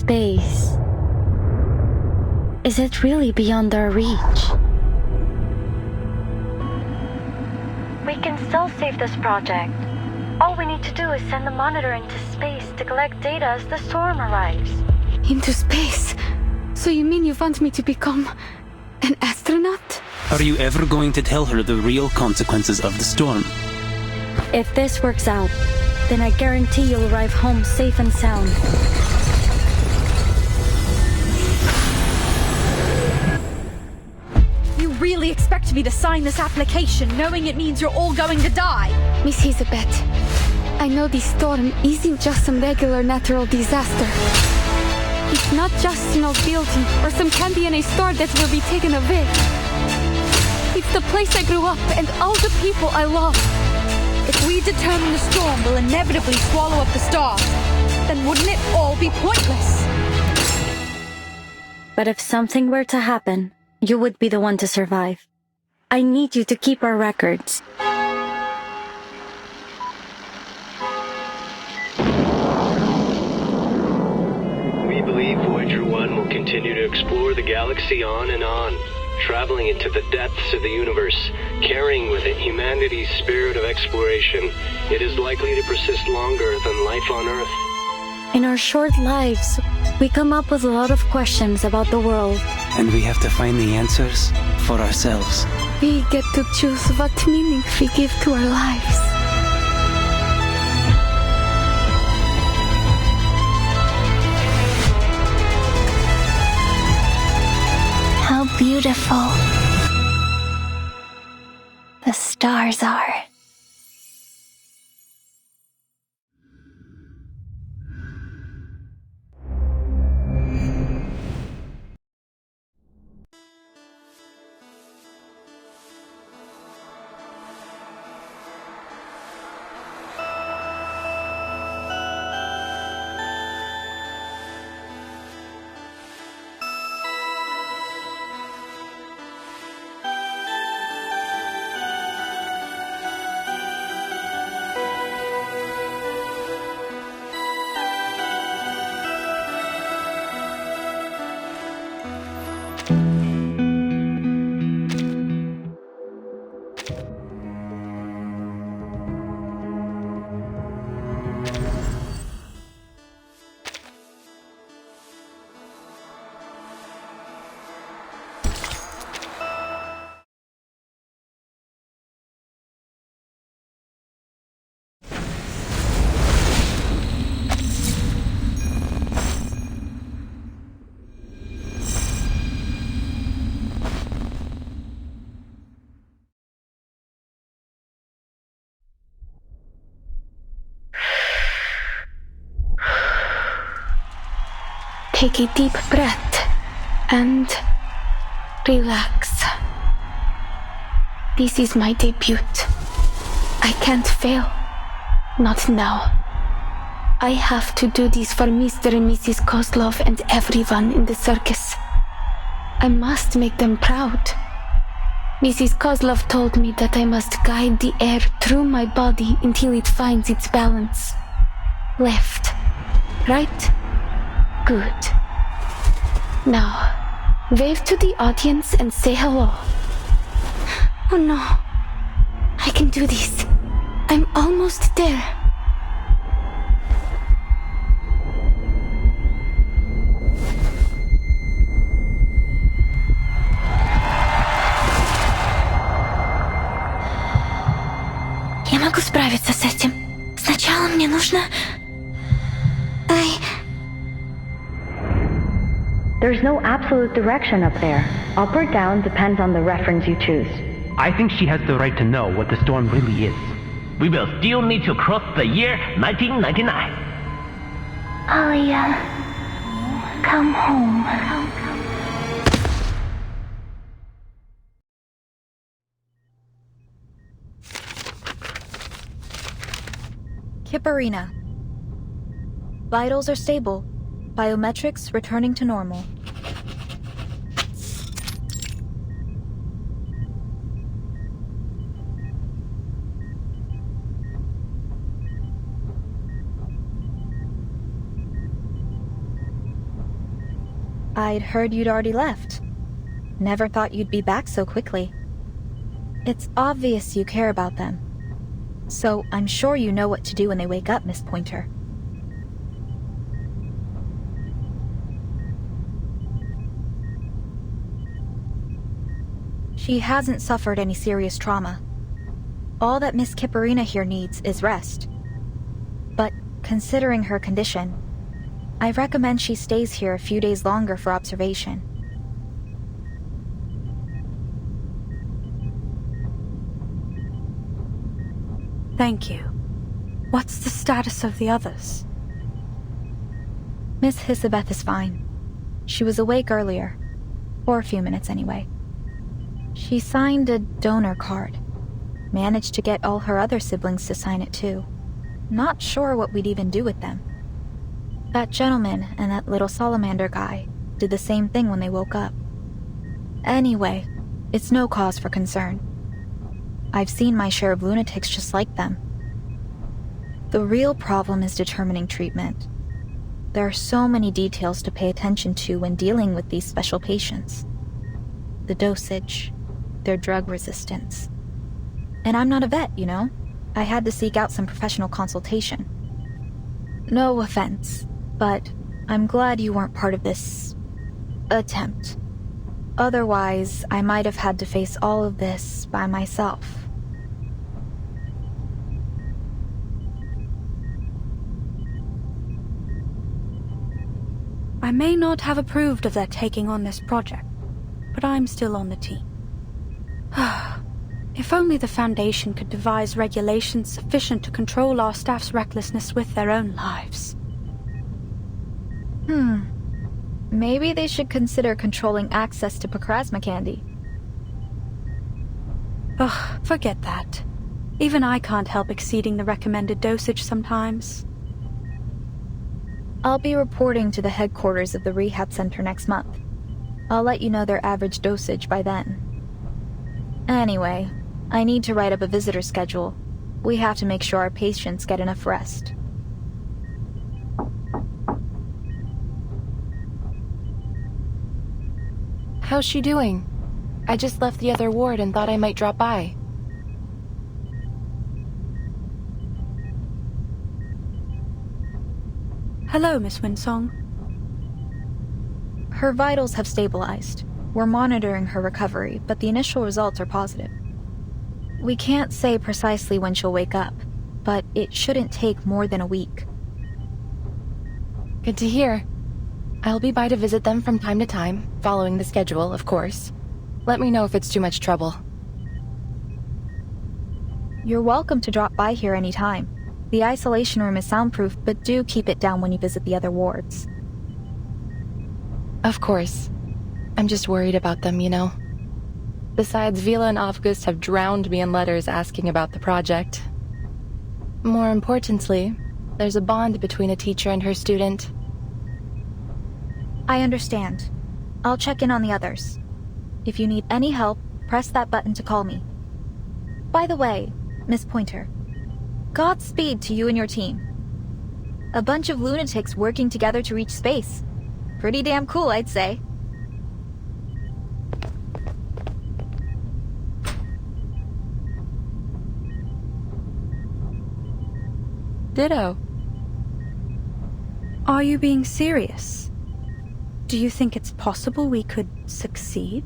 space. Is it really beyond our reach? We can still save this project. All we need to do is send the monitor into space to collect data as the storm arrives. Into space? So you mean you want me to become an astronaut? Are you ever going to tell her the real consequences of the storm? If this works out, then I guarantee you'll arrive home safe and sound. You really expect me to sign this application knowing it means you're all going to die? Miss Elizabeth, I know this storm isn't just some regular natural disaster. It's not just an old building or some candy in a store that will be taken away. It's the place I grew up and all the people I love. If we determine the storm will inevitably swallow up the stars, then wouldn't it all be pointless? But if something were to happen, you would be the one to survive. I need you to keep our records. We believe Voyager 1 will continue to explore the galaxy on and on, traveling into the depths of the universe, carrying with it humanity's spirit of exploration. It is likely to persist longer than life on Earth. In our short lives, we come up with a lot of questions about the world. And we have to find the answers for ourselves. We get to choose what meaning we give to our lives. How beautiful the stars are. Take a deep breath and relax. This is my debut. I can't fail. Not now. I have to do this for Mr. and Mrs. Kozlov and everyone in the circus. I must make them proud. Mrs. Kozlov told me that I must guide the air through my body until it finds its balance. Left. Right. Good. Now, wave to the audience and say hello. Oh no. I can do this. I'm almost there. Я могу справиться с этим. Сначала мне нужно... There's no absolute direction up there. Up or down depends on the reference you choose. I think she has the right to know what the storm really is. We will still need to cross the year 1999. Alia, come home. Kipperina. Vitals are stable. Biometrics returning to normal. I'd heard you'd already left. Never thought you'd be back so quickly. It's obvious you care about them. So I'm sure you know what to do when they wake up, Miss Pointer. She hasn't suffered any serious trauma. All that Miss Kipperina here needs is rest. But considering her condition, I recommend she stays here a few days longer for observation. Thank you. What's the status of the others? Miss Hisabeth is fine. She was awake earlier. For a few minutes anyway. She signed a donor card. Managed to get all her other siblings to sign it too. Not sure what we'd even do with them. That gentleman and that little salamander guy did the same thing when they woke up. Anyway, it's no cause for concern. I've seen my share of lunatics just like them. The real problem is determining treatment. There are so many details to pay attention to when dealing with these special patients. The dosage, their drug resistance. And I'm not a vet, you know? I had to seek out some professional consultation. No offense, but I'm glad you weren't part of this attempt. Otherwise, I might have had to face all of this by myself. I may not have approved of their taking on this project, but I'm still on the team. If only the Foundation could devise regulations sufficient to control our staff's recklessness with their own lives. Maybe they should consider controlling access to Pacrasma candy. Ugh, forget that. Even I can't help exceeding the recommended dosage sometimes. I'll be reporting to the headquarters of the rehab center next month. I'll let you know their average dosage by then. Anyway, I need to write up a visitor schedule. We have to make sure our patients get enough rest. How's she doing? I just left the other ward and thought I might drop by. Hello, Miss Winsong. Her vitals have stabilized. We're monitoring her recovery, but the initial results are positive. We can't say precisely when she'll wake up, but it shouldn't take more than a week. Good to hear. I'll be by to visit them from time to time, following the schedule, of course. Let me know if it's too much trouble. You're welcome to drop by here anytime. The isolation room is soundproof, but do keep it down when you visit the other wards. Of course. I'm just worried about them, you know. Besides, Vila and August have drowned me in letters asking about the project. More importantly, there's a bond between a teacher and her student. I understand. I'll check in on the others. If you need any help, press that button to call me. By the way, Miss Pointer, Godspeed to you and your team. A bunch of lunatics working together to reach space. Pretty damn cool, I'd say. Ditto. Are you being serious? Do you think it's possible we could succeed?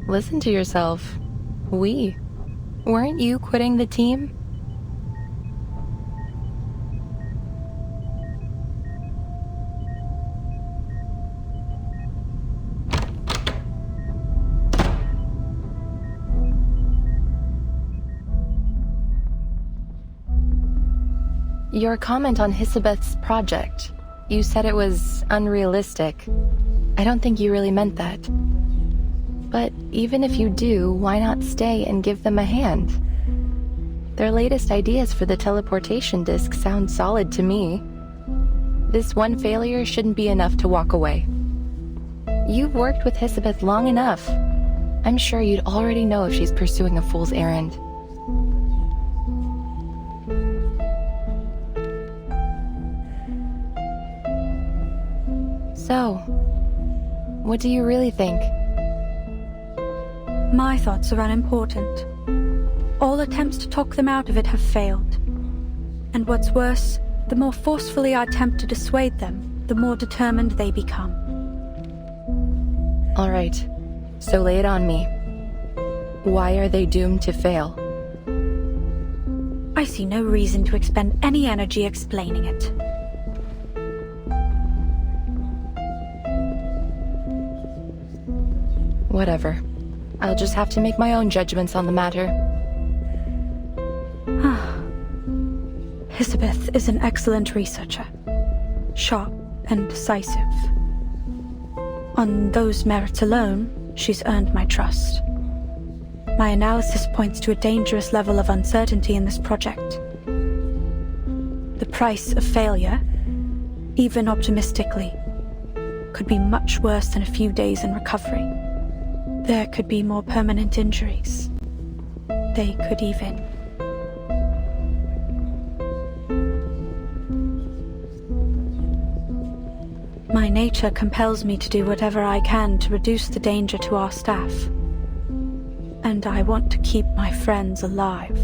Listen to yourself. We. Weren't you quitting the team? Your comment on Hisabeth's project. You said it was unrealistic. I don't think you really meant that. But even if you do, why not stay and give them a hand? Their latest ideas for the teleportation disc sound solid to me. This one failure shouldn't be enough to walk away. You've worked with Hisabeth long enough. I'm sure you'd already know if she's pursuing a fool's errand. So, what do you really think? My thoughts are unimportant. All attempts to talk them out of it have failed. And what's worse, the more forcefully I attempt to dissuade them, the more determined they become. All right, so lay it on me. Why are they doomed to fail? I see no reason to expend any energy explaining it. Whatever. I'll just have to make my own judgments on the matter. Elizabeth is an excellent researcher. Sharp and decisive. On those merits alone, she's earned my trust. My analysis points to a dangerous level of uncertainty in this project. The price of failure, even optimistically, could be much worse than a few days in recovery. There could be more permanent injuries. They could even... My nature compels me to do whatever I can to reduce the danger to our staff. And I want to keep my friends alive.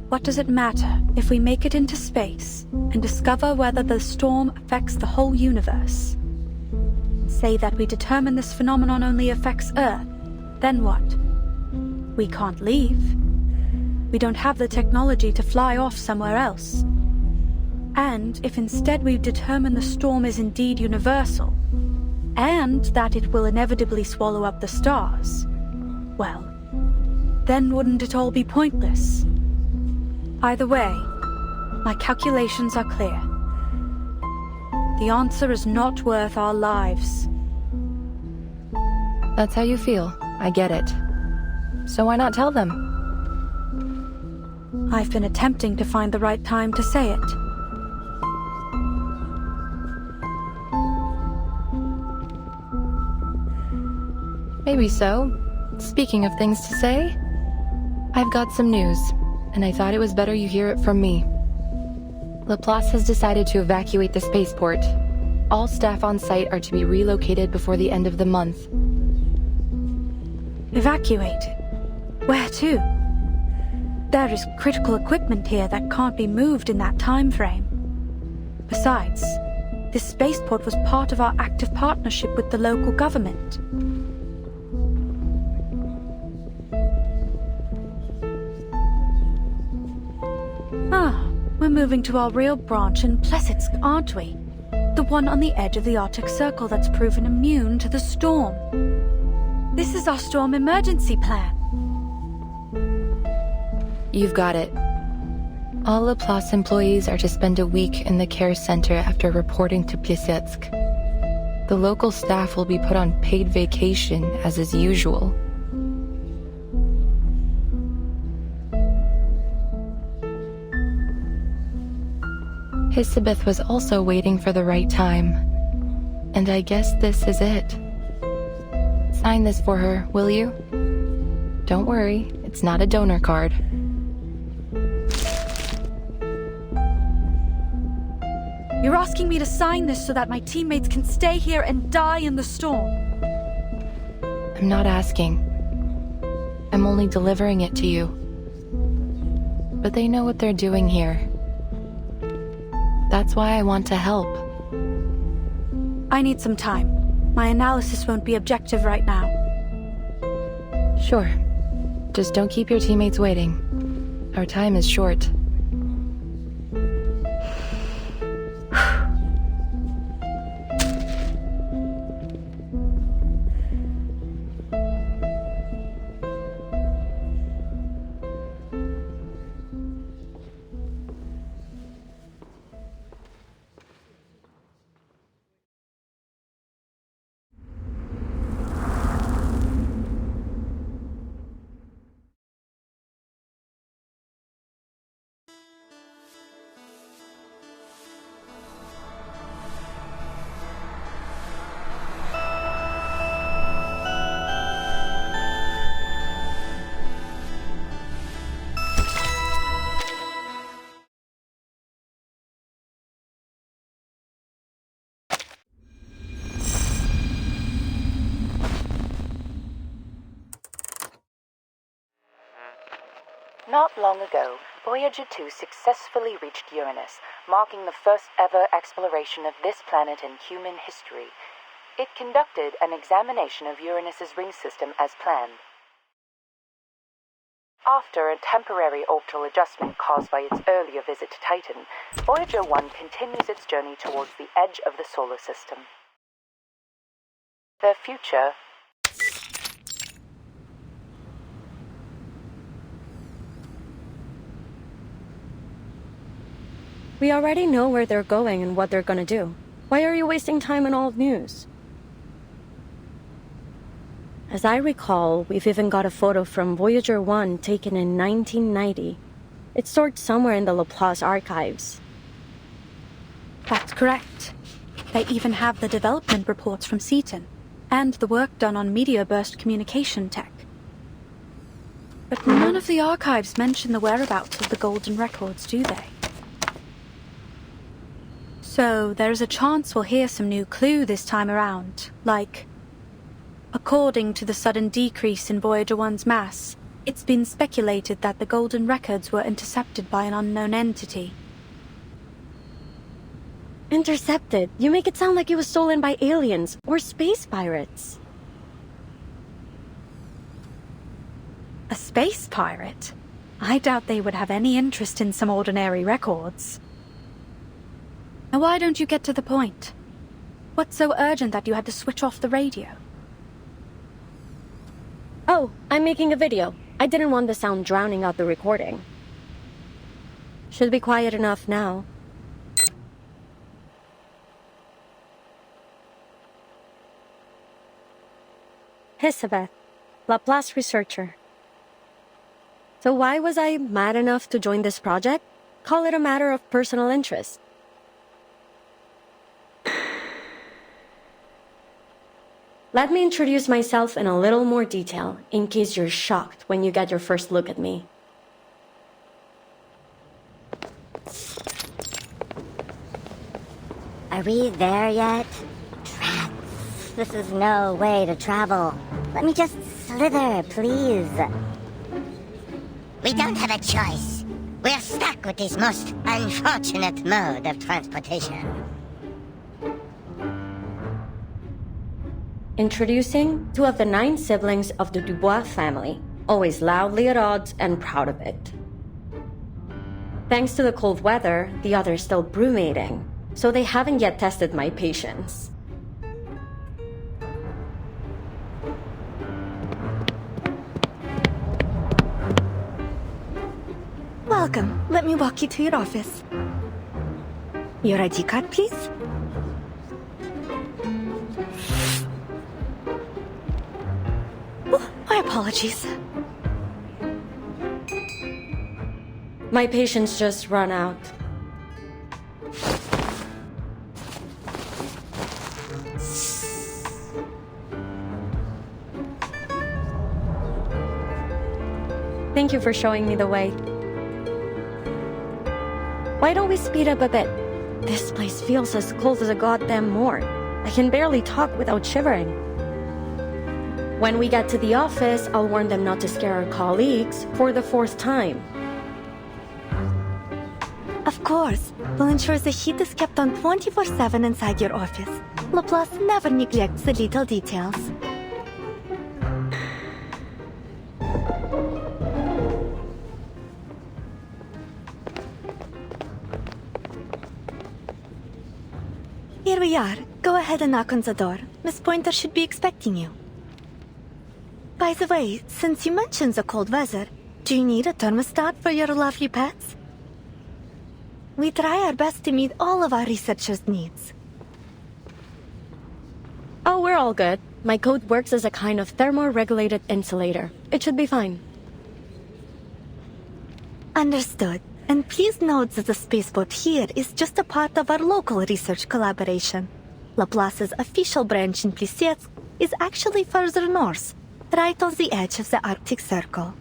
What does it matter if we make it into space and discover whether the storm affects the whole universe? Say that we determine this phenomenon only affects Earth, then what? We can't leave. We don't have the technology to fly off somewhere else. And if instead we determine the storm is indeed universal, and that it will inevitably swallow up the stars, well, then wouldn't it all be pointless? Either way, my calculations are clear. The answer is not worth our lives. That's how you feel. I get it. So why not tell them? I've been attempting to find the right time to say it. Maybe so. Speaking of things to say, I've got some news, and I thought it was better you hear it from me. Laplace has decided to evacuate the spaceport. All staff on site are to be relocated before the end of the month. Evacuated? Where to? There is critical equipment here that can't be moved in that time frame. Besides, this spaceport was part of our active partnership with the local government. We're moving to our real branch in Plesetsk, aren't we? The one on the edge of the Arctic Circle that's proven immune to the storm. This is our storm emergency plan. You've got it. All Laplace employees are to spend a week in the care center after reporting to Plesetsk. The local staff will be put on paid vacation, as is usual. Elizabeth was also waiting for the right time. And I guess this is it. Sign this for her, will you? Don't worry, it's not a donor card. You're asking me to sign this so that my teammates can stay here and die in the storm? I'm not asking. I'm only delivering it to you. But they know what they're doing here. That's why I want to help. I need some time. My analysis won't be objective right now. Sure. Just don't keep your teammates waiting. Our time is short. Not long ago, Voyager 2 successfully reached Uranus, marking the first ever exploration of this planet in human history. It conducted an examination of Uranus's ring system as planned. After a temporary orbital adjustment caused by its earlier visit to Titan, Voyager 1 continues its journey towards the edge of the solar system. Their future... We already know where they're going and what they're gonna do. Why are you wasting time on old news? As I recall, we've even got a photo from Voyager 1 taken in 1990. It's stored somewhere in the Laplace archives. That's correct. They even have the development reports from Seaton, and the work done on meteor burst communication tech. But none of the archives mention the whereabouts of the golden records, do they? So there's a chance we'll hear some new clue this time around, like... According to the sudden decrease in Voyager 1's mass, it's been speculated that the golden records were intercepted by an unknown entity. Intercepted? You make it sound like it was stolen by aliens or space pirates. A space pirate? I doubt they would have any interest in some ordinary records. Now why don't you get to the point? What's so urgent that you had to switch off the radio? Oh, I'm making a video. I didn't want the sound drowning out the recording. Should be quiet enough now. Elizabeth, Laplace researcher. So why was I mad enough to join this project? Call it a matter of personal interest. Let me introduce myself in a little more detail, in case you're shocked when you get your first look at me. Are we there yet? Rats, this is no way to travel. Let me just slither, please. We don't have a choice. We're stuck with this most unfortunate mode of transportation. Introducing 2 of the 9 siblings of the Dubois family, always loudly at odds and proud of it. Thanks to the cold weather, the others still brumating, so they haven't yet tested my patience. Welcome. Let me walk you to your office. Your ID card, please. My apologies. My patience just run out. Thank you for showing me the way. Why don't we speed up a bit? This place feels as cold as a goddamn morgue. I can barely talk without shivering. When we get to the office, I'll warn them not to scare our colleagues for the 4th time. Of course. We'll ensure the heat is kept on 24/7 inside your office. Laplace never neglects the little details. Here we are. Go ahead and knock on the door. Miss Pointer should be expecting you. By the way, since you mentioned the cold weather, do you need a thermostat for your lovely pets? We try our best to meet all of our researchers' needs. Oh, we're all good. My coat works as a kind of thermoregulated insulator. It should be fine. Understood. And please note that the spaceport here is just a part of our local research collaboration. Laplace's official branch in Plissiesk is actually further north, right on the edge of the Arctic Circle.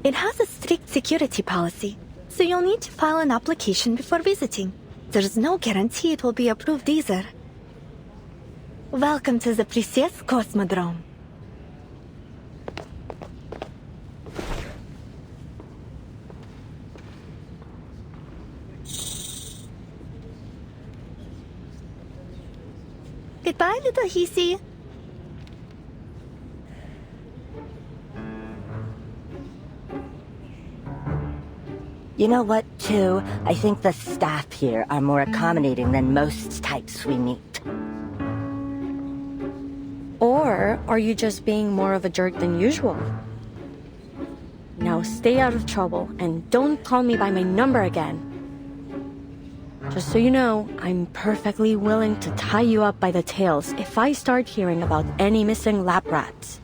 It has a strict security policy, so you'll need to file an application before visiting. There's no guarantee it will be approved either. Welcome to the Plissiesk Cosmodrome. Bye, little Hissy. You know what, too? I think the staff here are more accommodating than most types we meet. Or are you just being more of a jerk than usual? Now stay out of trouble and don't call me by my number again. Just so you know, I'm perfectly willing to tie you up by the tails if I start hearing about any missing lab rats.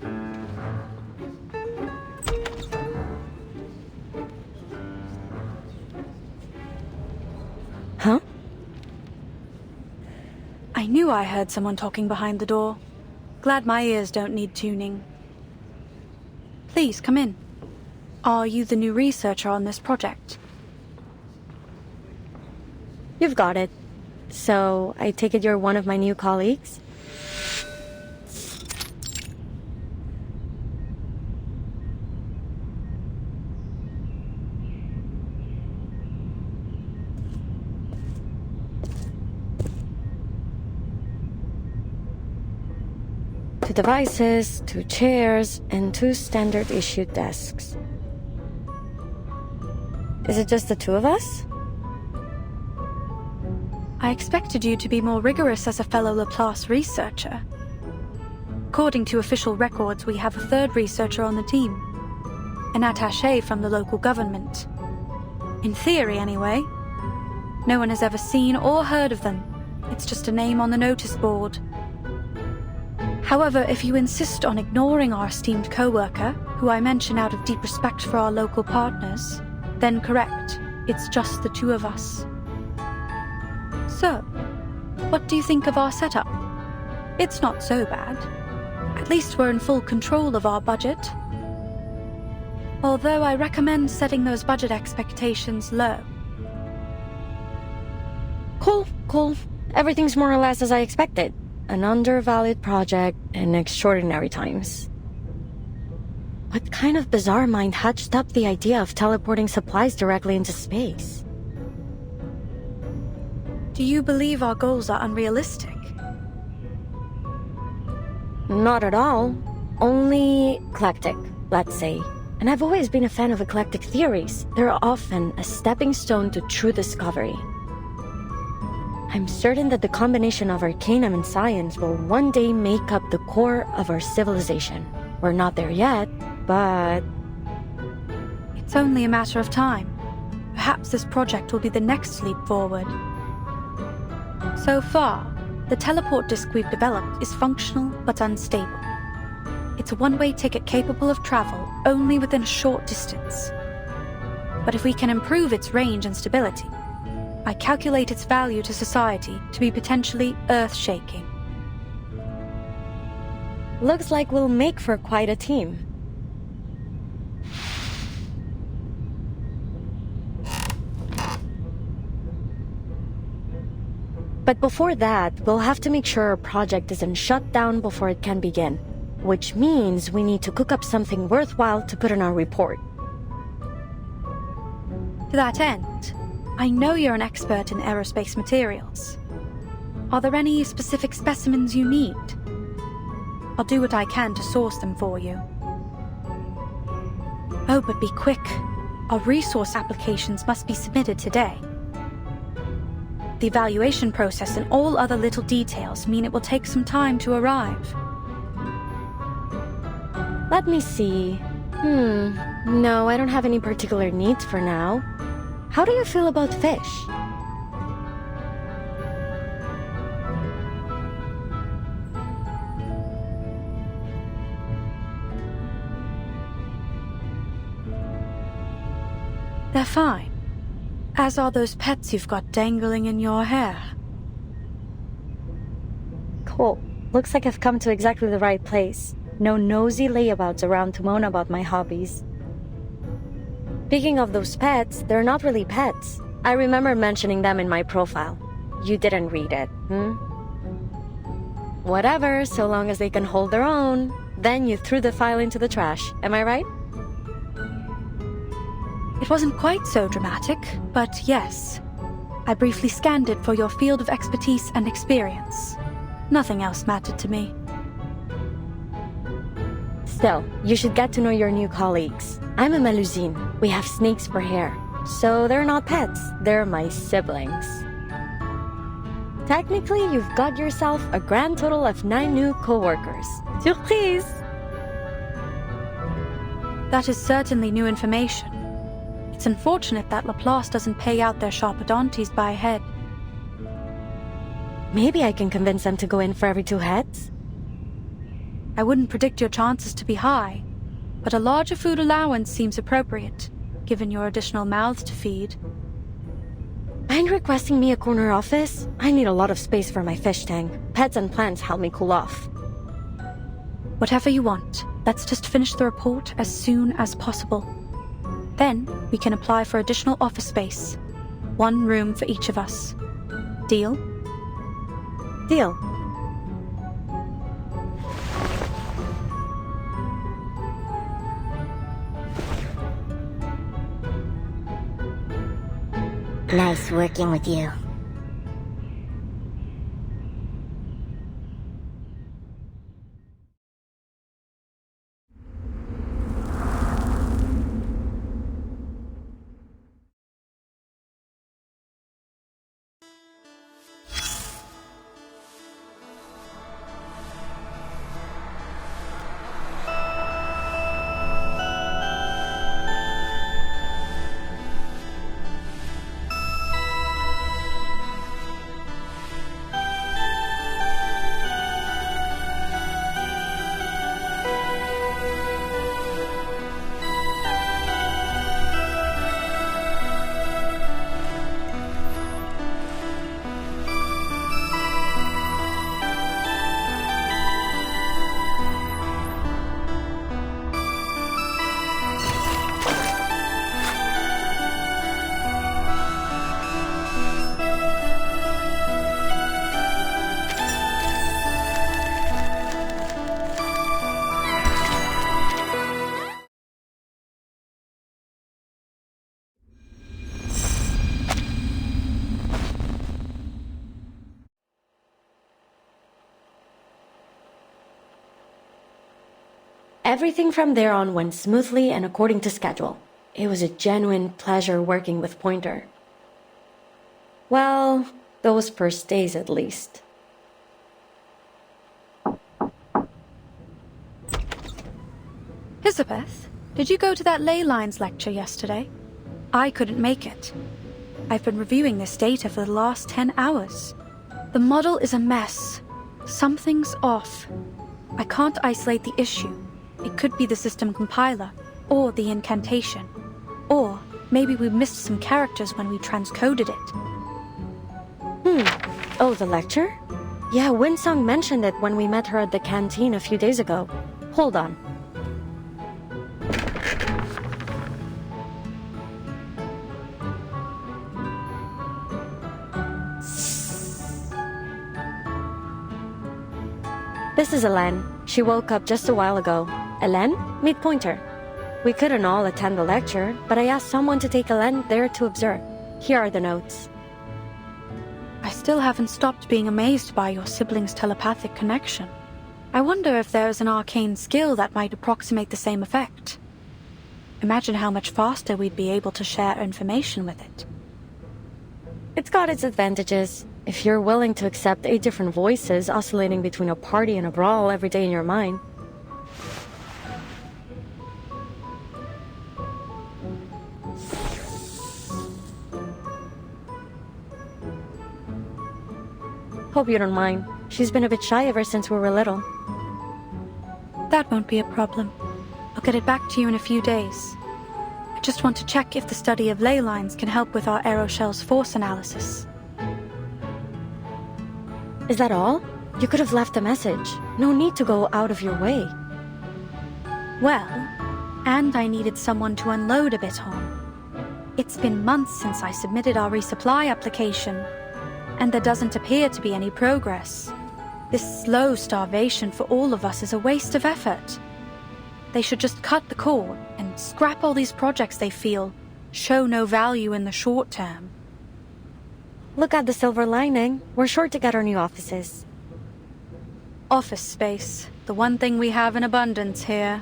Huh? I knew I heard someone talking behind the door. Glad my ears don't need tuning. Please, come in. Are you the new researcher on this project? You've got it. So, I take it you're one of my new colleagues? Two devices, 2 chairs, and 2 standard-issue desks. Is it just the 2 of us? I expected you to be more rigorous as a fellow Laplace researcher. According to official records, we have a 3rd researcher on the team. An attaché from the local government. In theory, anyway. No one has ever seen or heard of them. It's just a name on the notice board. However, if you insist on ignoring our esteemed co-worker, who I mention out of deep respect for our local partners, then correct, it's just the 2 of us. So, what do you think of our setup? It's not so bad. At least we're in full control of our budget. Although I recommend setting those budget expectations low. Cool. Everything's more or less as I expected. An undervalued project in extraordinary times. What kind of bizarre mind hatched up the idea of teleporting supplies directly into space? Do you believe our goals are unrealistic? Not at all. Only eclectic, let's say. And I've always been a fan of eclectic theories. They're often a stepping stone to true discovery. I'm certain that the combination of arcanum and science will one day make up the core of our civilization. We're not there yet, but... It's only a matter of time. Perhaps this project will be the next leap forward. So far, the teleport disk we've developed is functional but unstable. It's a one-way ticket capable of travel only within a short distance. But if we can improve its range and stability, I calculate its value to society to be potentially earth-shaking. Looks like we'll make for quite a team. But before that, we'll have to make sure our project isn't shut down before it can begin. Which means we need to cook up something worthwhile to put in our report. To that end, I know you're an expert in aerospace materials. Are there any specific specimens you need? I'll do what I can to source them for you. Oh, but be quick. Our resource applications must be submitted today. The evaluation process and all other little details mean it will take some time to arrive. Let me see. No, I don't have any particular needs for now. How do you feel about fish? They're fine. As are those pets you've got dangling in your hair. Cool. Looks like I've come to exactly the right place. No nosy layabouts around to moan about my hobbies. Speaking of those pets, they're not really pets. I remember mentioning them in my profile. You didn't read it, Whatever, so long as they can hold their own. Then you threw the file into the trash, am I right? It wasn't quite so dramatic, but yes. I briefly scanned it for your field of expertise and experience. Nothing else mattered to me. Still, you should get to know your new colleagues. I'm a Melusine. We have snakes for hair. So they're not pets, they're my siblings. Technically, you've got yourself a grand total of 9 new co-workers. Surprise! That is certainly new information. It's unfortunate that Laplace doesn't pay out their sharpodontes by head. Maybe I can convince them to go in for every 2 heads? I wouldn't predict your chances to be high, but a larger food allowance seems appropriate, given your additional mouths to feed. Mind requesting me a corner office? I need a lot of space for my fish tank. Pets and plants help me cool off. Whatever you want. Let's just finish the report as soon as possible. Then, we can apply for additional office space. 1 room for each of us. Deal? Deal. Nice working with you. Everything from there on went smoothly and according to schedule. It was a genuine pleasure working with Pointer. Well, those first days at least. Elizabeth, did you go to that ley lines lecture yesterday? I couldn't make it. I've been reviewing this data for the last 10 hours. The model is a mess. Something's off. I can't isolate the issue. It could be the system compiler, or the incantation. Or maybe we missed some characters when we transcoded it. Oh, the lecture? Yeah, Winsong mentioned it when we met her at the canteen a few days ago. Hold on. This is Hélène. She woke up just a while ago. Hélène, meet Pointer. We couldn't all attend the lecture, but I asked someone to take Hélène there to observe. Here are the notes. I still haven't stopped being amazed by your siblings' telepathic connection. I wonder if there's an arcane skill that might approximate the same effect. Imagine how much faster we'd be able to share information with it. It's got its advantages. If you're willing to accept 8 different voices oscillating between a party and a brawl every day in your mind. Hope you don't mind. She's been a bit shy ever since we were little. That won't be a problem. I'll get it back to you in a few days. I just want to check if the study of ley lines can help with our aeroshell's force analysis. Is that all? You could have left a message. No need to go out of your way. Well, and I needed someone to unload a bit on. It's been months since I submitted our resupply application, and there doesn't appear to be any progress. This slow starvation for all of us is a waste of effort. They should just cut the cord and scrap all these projects they feel show no value in the short term. Look at the silver lining. We're sure to get our new offices. Office space, the one thing we have in abundance here.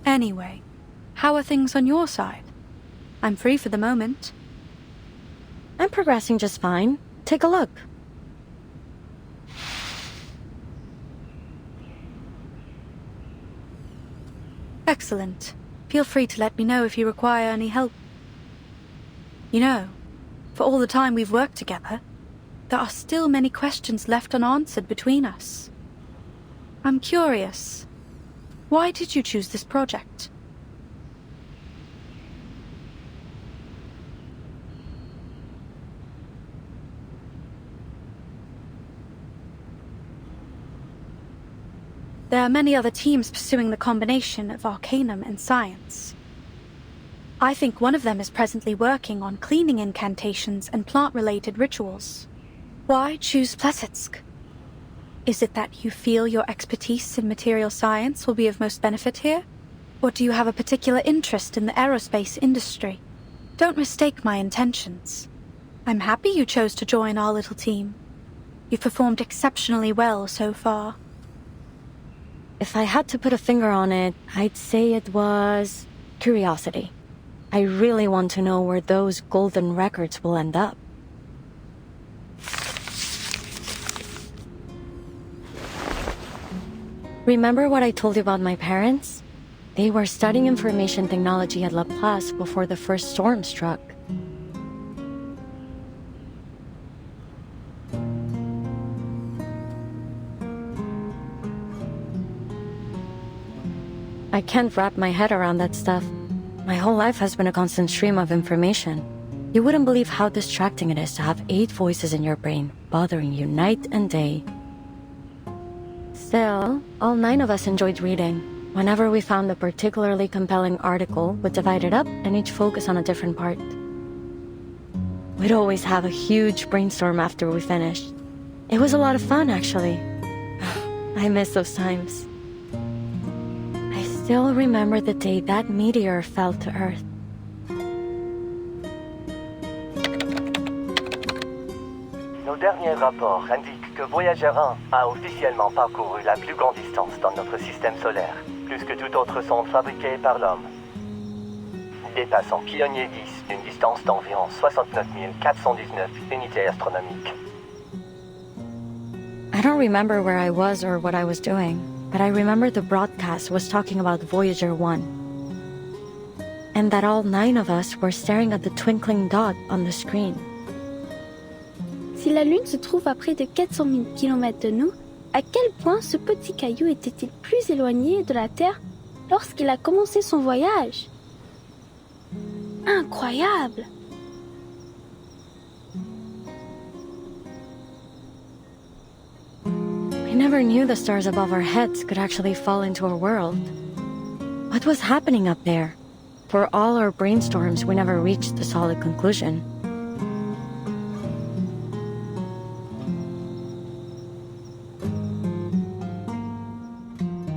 Anyway, how are things on your side? I'm free for the moment. I'm progressing just fine. Take a look. Excellent. Feel free to let me know if you require any help. You know, for all the time we've worked together, there are still many questions left unanswered between us. I'm curious. Why did you choose this project? There are many other teams pursuing the combination of arcanum and science. I think one of them is presently working on cleaning incantations and plant-related rituals. Why choose Plesetsk? Is it that you feel your expertise in material science will be of most benefit here? Or do you have a particular interest in the aerospace industry? Don't mistake my intentions. I'm happy you chose to join our little team. You've performed exceptionally well so far. If I had to put a finger on it, I'd say it was curiosity. I really want to know where those golden records will end up. Remember what I told you about my parents? They were studying information technology at Laplace before the first storm struck. I can't wrap my head around that stuff. My whole life has been a constant stream of information. You wouldn't believe how distracting it is to have 8 voices in your brain, bothering you night and day. Still, all 9 of us enjoyed reading. Whenever we found a particularly compelling article, we'd divide it up and each focus on a different part. We'd always have a huge brainstorm after we finished. It was a lot of fun, actually. I miss those times. I still remember the day that meteor fell to Earth. Nos derniers rapports indiquent que Voyager 1 a officiellement parcouru la plus grande distance dans notre système solaire, plus que toute autre sonde fabriquée par l'homme, dépassant Pioneer 10 d'une distance d'environ 69 419 unités astronomiques. I don't remember where I was or what I was doing, but I remember the broadcast was talking about Voyager 1. And that all 9 of us were staring at the twinkling dot on the screen. Si la Lune se trouve à près de 400 000 km de nous, à quel point ce petit caillou était-il plus éloigné de la Terre lorsqu'il a commencé son voyage? Incroyable! We never knew the stars above our heads could actually fall into our world. What was happening up there? For all our brainstorms, we never reached a solid conclusion.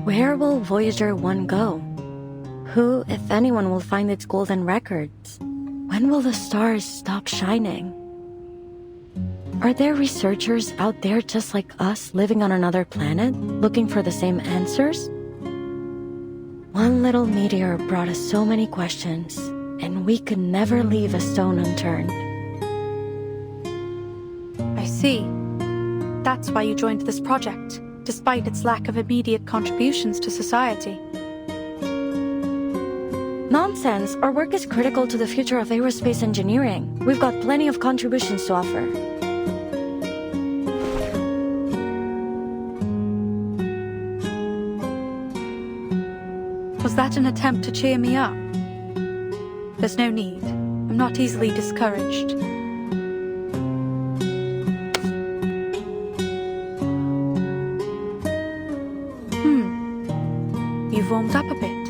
Where will Voyager 1 go? Who, if anyone, will find its golden records? When will the stars stop shining? Are there researchers out there just like us living on another planet, looking for the same answers? One little meteor brought us so many questions, and we could never leave a stone unturned. I see. That's why you joined this project, despite its lack of immediate contributions to society. Nonsense! Our work is critical to the future of aerospace engineering. We've got plenty of contributions to offer. Was that an attempt to cheer me up? There's no need. I'm not easily discouraged. You've warmed up a bit.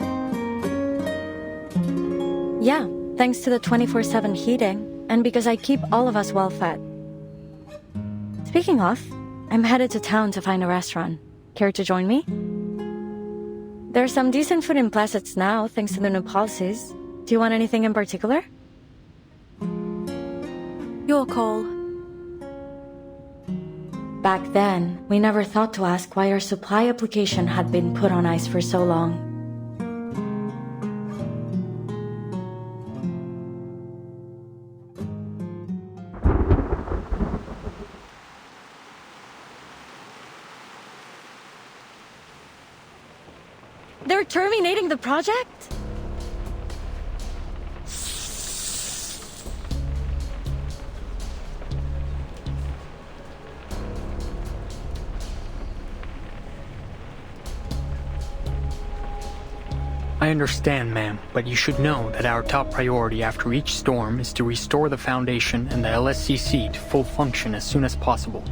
Yeah, thanks to the 24/7 heating, and because I keep all of us well fed. Speaking of, I'm headed to town to find a restaurant. Care to join me? There's some decent food in Plesetsk now, thanks to the new policies. Do you want anything in particular? Your call. Back then, we never thought to ask why our supply application had been put on ice for so long. They're terminating the project? I understand, ma'am, but you should know that our top priority after each storm is to restore the Foundation and the LSCC to full function as soon as possible.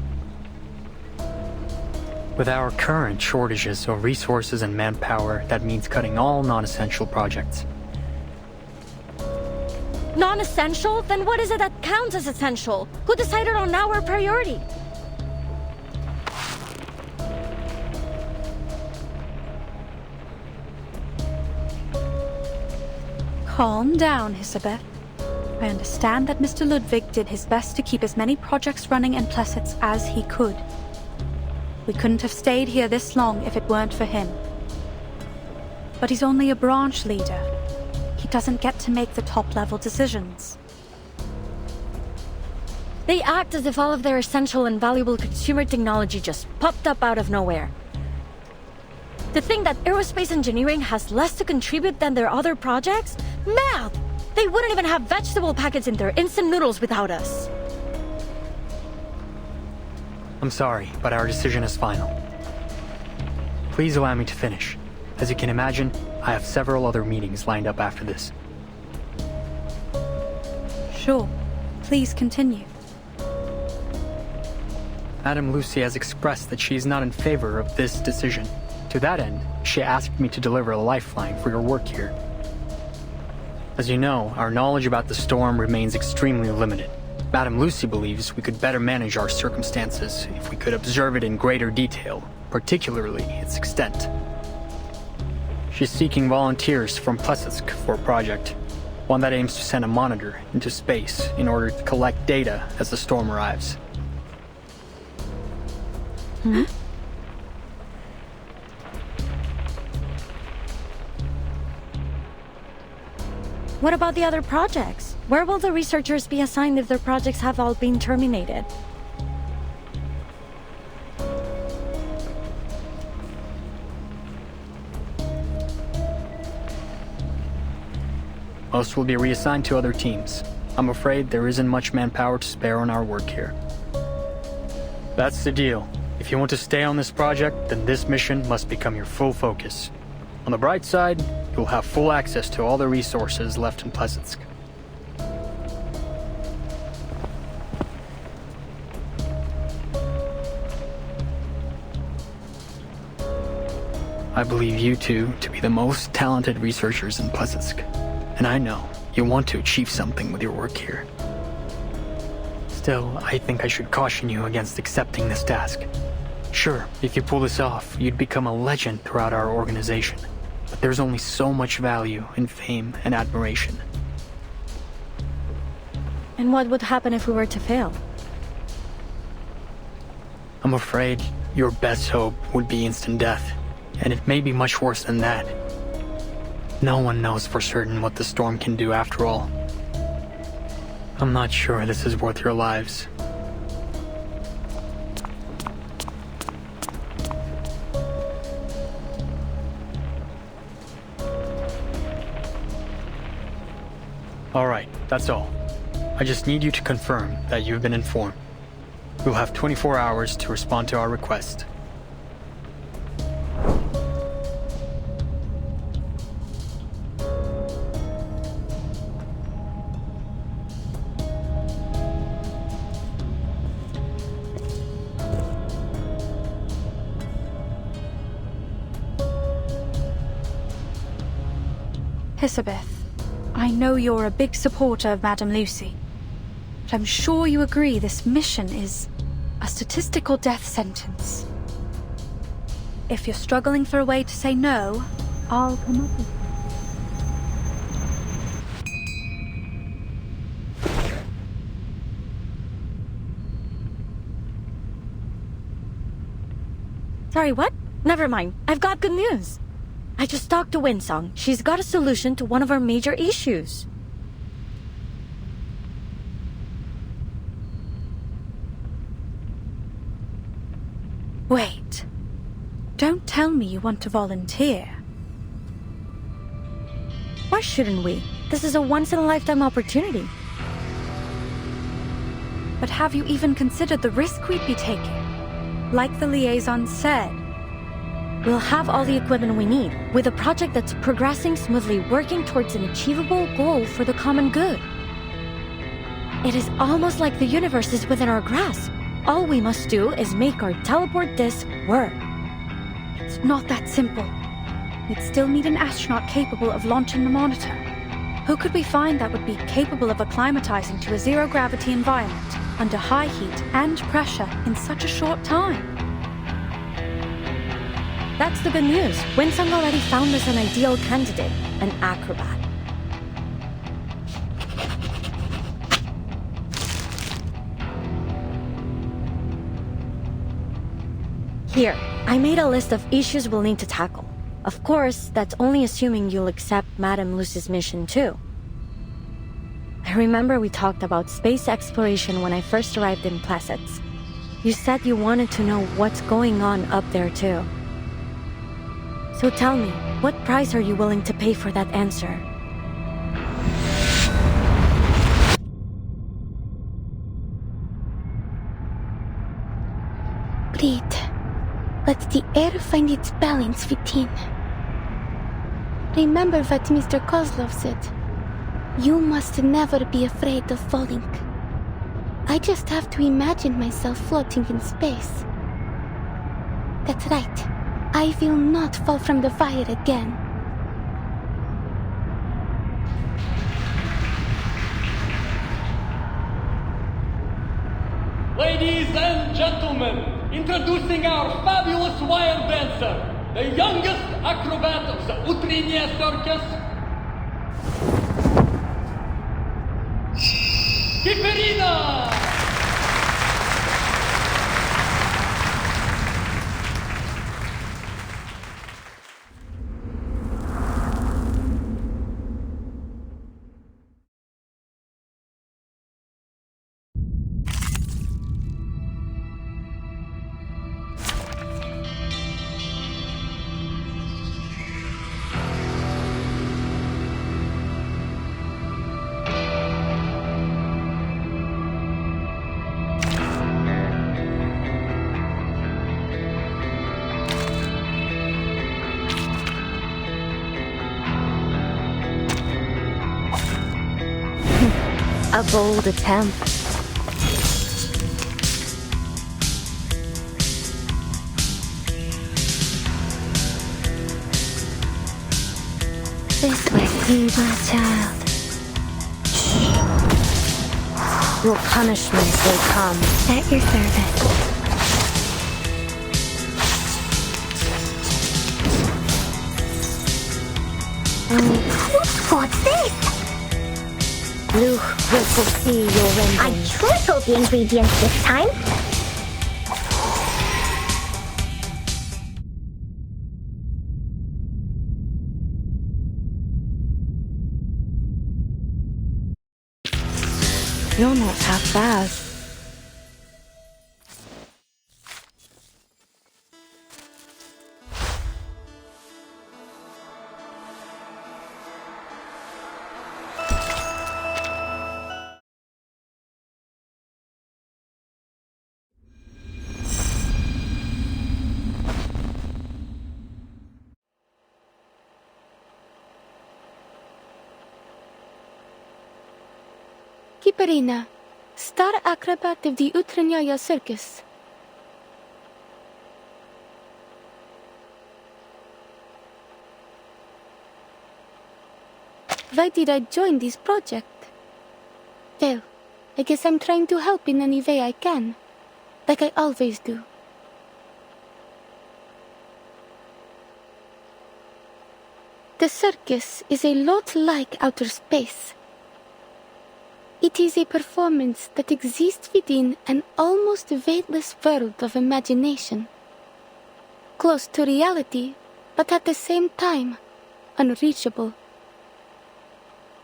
With our current shortages of resources and manpower, that means cutting all non-essential projects. Non-essential? Then what is it that counts as essential? Who decided on our priority? Calm down, Hisabeth. I understand that Mr. Ludwig did his best to keep as many projects running in Plessetz as he could. We couldn't have stayed here this long if it weren't for him. But he's only a branch leader. He doesn't get to make the top-level decisions. They act as if all of their essential and valuable consumer technology just popped up out of nowhere. To think that aerospace engineering has less to contribute than their other projects? Mad! They wouldn't even have vegetable packets in their instant noodles without us. I'm sorry, but our decision is final. Please allow me to finish. As you can imagine, I have several other meetings lined up after this. Sure. Please continue. Madame Lucy has expressed that she is not in favor of this decision. To that end, she asked me to deliver a lifeline for your work here. As you know, our knowledge about the storm remains extremely limited. Madame Lucy believes we could better manage our circumstances if we could observe it in greater detail, particularly its extent. She's seeking volunteers from Plessetsk for a project, one that aims to send a monitor into space in order to collect data as the storm arrives. Hmm? What about the other projects? Where will the researchers be assigned if their projects have all been terminated? Most will be reassigned to other teams. I'm afraid there isn't much manpower to spare on our work here. That's the deal. If you want to stay on this project, then this mission must become your full focus. On the bright side, you'll have full access to all the resources left in Plessetsk. I believe you two to be the most talented researchers in Plessetsk, and I know you want to achieve something with your work here. Still, I think I should caution you against accepting this task. Sure, if you pull this off, you'd become a legend throughout our organization. But there's only so much value in fame and admiration. And what would happen if we were to fail? I'm afraid your best hope would be instant death, and it may be much worse than that. No one knows for certain what the storm can do after all. I'm not sure this is worth your lives. Alright, that's all. I just need you to confirm that you've been informed. You'll have 24 hours to respond to our request. Hisabeth, I know you're a big supporter of Madame Lucy, but I'm sure you agree this mission is a statistical death sentence. If you're struggling for a way to say no, I'll come up with Sorry, what? Never mind. I've got good news. I just talked to Winsong. She's got a solution to one of our major issues. Wait. Don't tell me you want to volunteer. Why shouldn't we? This is a once-in-a-lifetime opportunity. But have you even considered the risk we'd be taking? Like the liaison said, we'll have all the equipment we need, with a project that's progressing smoothly, working towards an achievable goal for the common good. It is almost like the universe is within our grasp. All we must do is make our teleport disc work. It's not that simple. We'd still need an astronaut capable of launching the monitor. Who could we find that would be capable of acclimatizing to a zero-gravity environment under high heat and pressure in such a short time? That's the good news. Winsong already found us an ideal candidate, an acrobat. Here, I made a list of issues we'll need to tackle. Of course, that's only assuming you'll accept Madame Luce's mission too. I remember we talked about space exploration when I first arrived in Placets. You said you wanted to know what's going on up there too. So tell me, what price are you willing to pay for that answer? Breathe. Let the air find its balance within. Remember what Mr. Kozlov said. You must never be afraid of falling. I just have to imagine myself floating in space. That's right. I will not fall from the fire again. Ladies and gentlemen, introducing our fabulous wire dancer, the youngest acrobat of the Utriniya Circus, Kiperina! A bold attempt. This way, my child. Your punishment will come. At your service. What's this? Luke will foresee your vengeance. I tripled the ingredients this time. You're not half bad. Kiperina, star acrobat of the Utriniya Circus. Why did I join this project? Well, I guess I'm trying to help in any way I can, like I always do. The circus is a lot like outer space. It is a performance that exists within an almost weightless world of imagination. close to reality, but at the same time, unreachable.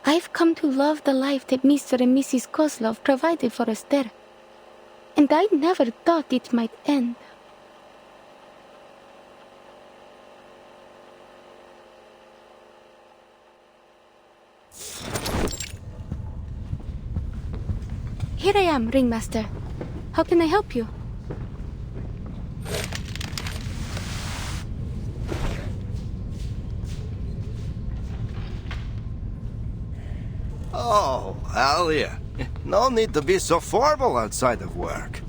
I've come to love the life that Mr. and Mrs. Kozlov provided for us there, and I never thought it might end. Here I am, Ringmaster. How can I help you? Oh, Alia. No need to be so formal outside of work.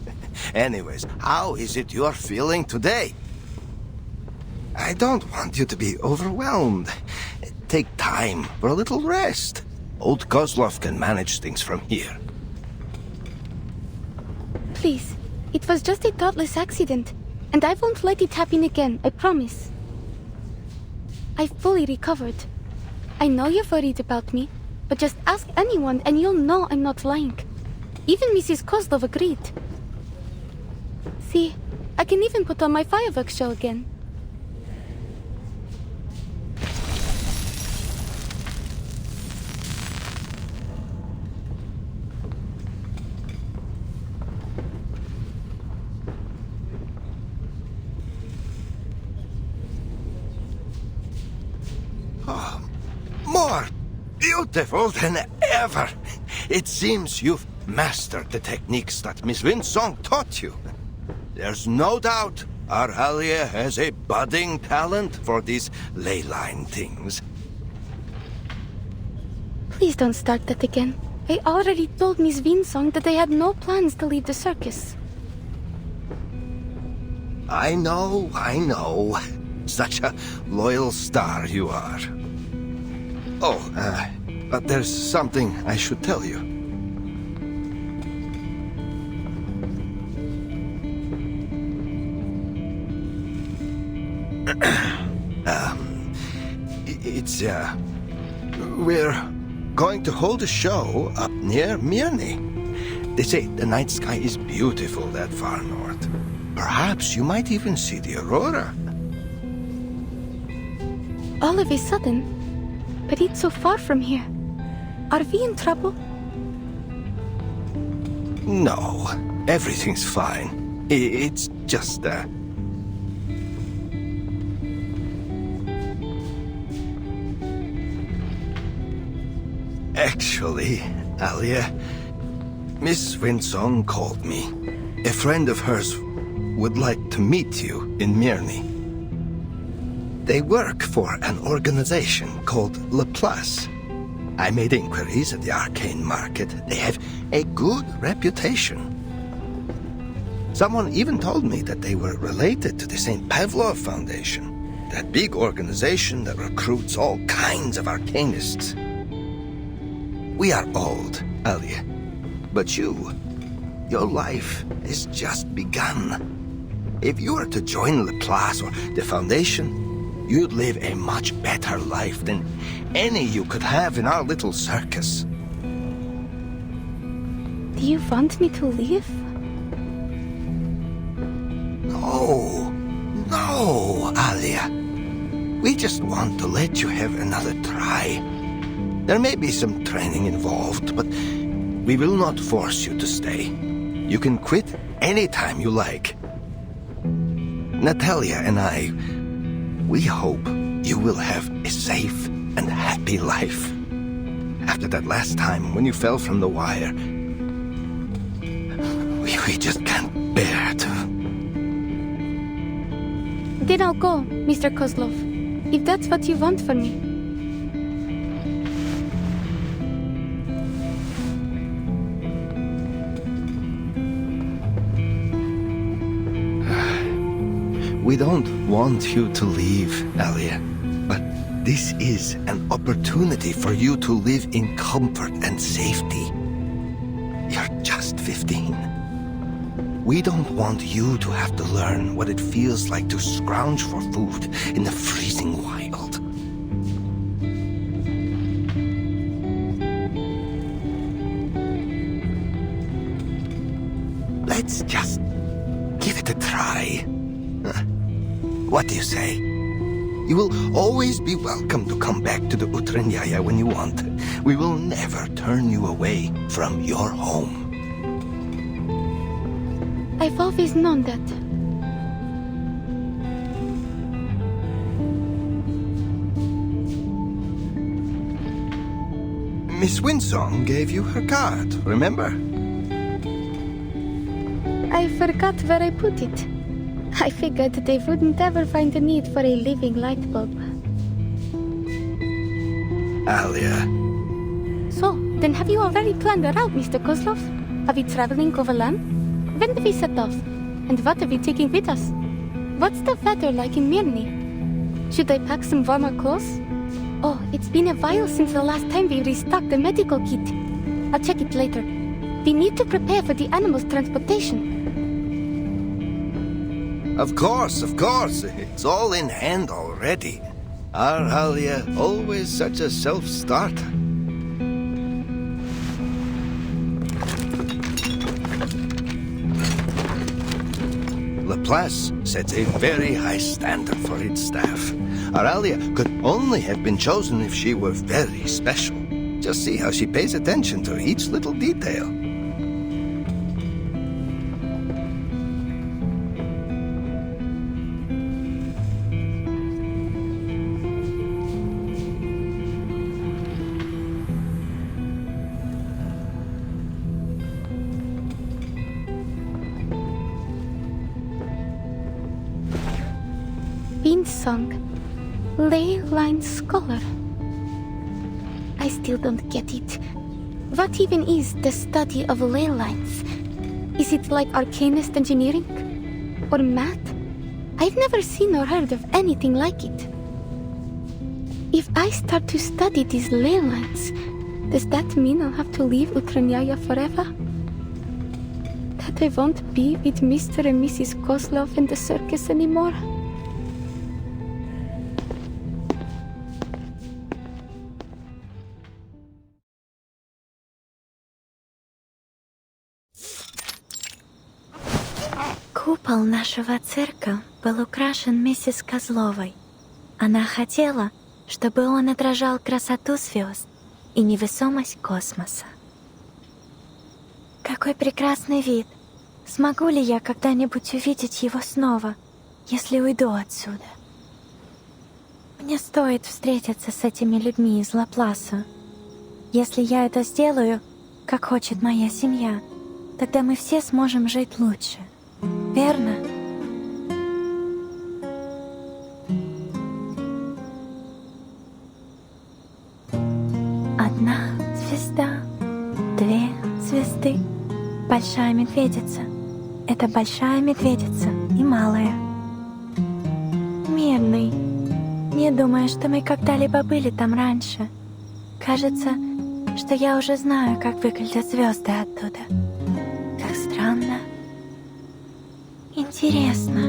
Anyways, how is it you're feeling today? I don't want you to be overwhelmed. Take time for a little rest. Old Kozlov can manage things from here. Please, it was just a thoughtless accident, and I won't let it happen again, I promise. I've fully recovered. I know you're worried about me, but just ask anyone and you'll know I'm not lying. Even Mrs. Kozlov agreed. See, I can even put on my fireworks show again. More beautiful than ever. It seems you've mastered the techniques that Miss Winsong taught you. There's no doubt our Alia has a budding talent for these ley line things. Please don't start that again. I already told Miss Winsong that I had no plans to leave the circus. I know. Such a loyal star you are. Oh, but there's something I should tell you. We're going to hold a show up near Mirny. They say the night sky is beautiful that far north. Perhaps you might even see the aurora. All of a sudden? But it's so far from here. Are we in trouble? No, everything's fine. It's just, Actually, Alia, Miss Winsong called me. A friend of hers would like to meet you in Mirny. They work for an organization called Laplace. I made inquiries at the arcane market. They have a good reputation. Someone even told me that they were related to the St. Pavlov Foundation, that big organization that recruits all kinds of arcanists. We are old, Alia, but your life has just begun. If you were to join Laplace or the Foundation, you'd live a much better life than any you could have in our little circus. Do you want me to leave? No, Alia. We just want to let you have another try. There may be some training involved, but we will not force you to stay. You can quit anytime you like. Natalia and I, we hope you will have a safe and happy life. After that last time when you fell from the wire, we just can't bear to. Then I'll go, Mr. Kozlov, if that's what you want from me. We don't want you to leave, Alia, but this is an opportunity for you to live in comfort and safety. You're just 15. We don't want you to have to learn what it feels like to scrounge for food in the freezing wild. Let's just give it a try. What do you say? You will always be welcome to come back to the Utranyaya when you want. We will never turn you away from your home. I've always known that. Miss Winsong gave you her card, remember? I forgot where I put it. I figured they wouldn't ever find the need for a living light bulb. Alia. So, then have you already planned a route, Mr. Kozlov? Are we traveling overland? When do we set off? And what are we taking with us? What's the weather like in Mirny? Should I pack some warmer clothes? Oh, it's been a while since the last time we restocked the medical kit. I'll check it later. We need to prepare for the animals' transportation. Of course. It's all in hand already. Our Alia, always such a self-starter. Laplace sets a very high standard for its staff. Our Alia could only have been chosen if she were very special. Just see how she pays attention to each little detail. Song, ley line scholar. I still don't get it. What even is the study of ley lines? Is it like arcanist engineering? Or math? I've never seen or heard of anything like it. If I start to study these ley lines, does that mean I'll have to leave Utranyaya forever? That I won't be with Mr. and Mrs. Kozlov in the circus anymore? Купол нашего цирка был украшен миссис Козловой. Она хотела, чтобы он отражал красоту звезд и невесомость космоса. Какой прекрасный вид! Смогу ли я когда-нибудь увидеть его снова, если уйду отсюда? Мне стоит встретиться с этими людьми из Лапласа. Если я это сделаю, как хочет моя семья, тогда мы все сможем жить лучше. Верно? Одна звезда, две звезды. Большая медведица. Это большая медведица и малая. Мирный. Не думаю, что мы когда-либо были там раньше. Кажется, что я уже знаю, как выглядят звезды оттуда. Как странно. Интересно,